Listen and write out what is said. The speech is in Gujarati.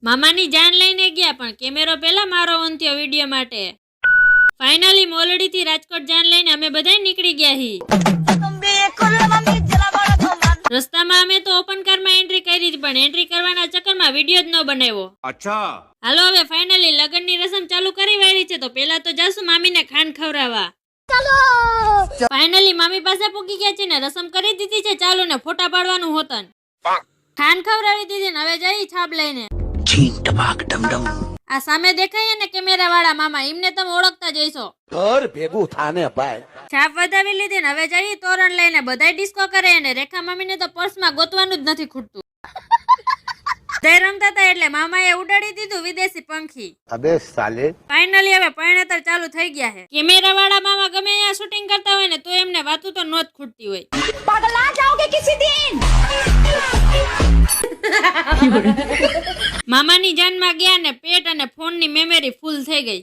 મામાની જાન લઈને ગયા પણ કેમેરો પેલા મારો ઓન થયો વિડિયો માટે. ફાઇનલી મોલડીથી રાજકોટ જાન લઈને અમે બધા નીકળી ગયા હી. રસ્તામાં અમે તો ઓપન કારમાં એન્ટ્રી કરી હતી પણ એન્ટ્રી કરવાના ચક્કરમાં વિડિયો જ ન બનાવ્યો. અચ્છા હાલો હવે ફાઇનલી લગનની રસમ ચાલુ કરી વાળી છે તો પેલા તો જાસુ મામીને ખાંડ ખવડાવવા. ફાઇનલી મામી પાસે પૂગી ગયા છે ને રસમ કરી દીધી છે. ચાલો ને ફોટા પાડવાનું હોતન. ખાંડ ખવડાવી દીધી ને હવે જઈ છાપ લઈને. આ સામે દેખાય ને કેમેરા વાળા મામા એમને તમે ઓળખતા જઈશો. ઘર ભેગું થાને ભાઈ. છાપ વધાવી લીધી ને હવે જઈ તોરણ લઈને બધાય ડિસ્કો કરે અને રેખા મામીને તો પર્સમાં ગોતવાનું જ નથી ખૂટતું. જય રમતા હતા એટલે મામાએ ઉડાડી દીધું વિદેશી પંખી. અબે સાલે. ફાઇનલી હવે પરણેતર ચાલુ થઈ ગયા છે. કેમેરા વાળા મામા ગમે ત્યાં શૂટિંગ કરતા હોય ને તો એમને વાતું તો નોત ખૂટતી હોય. पगला जाओगे किसी दिन। મામાની જાનમાં ગયા ને પેટ અને ફોનની મેમરી ફૂલ થઈ ગઈ.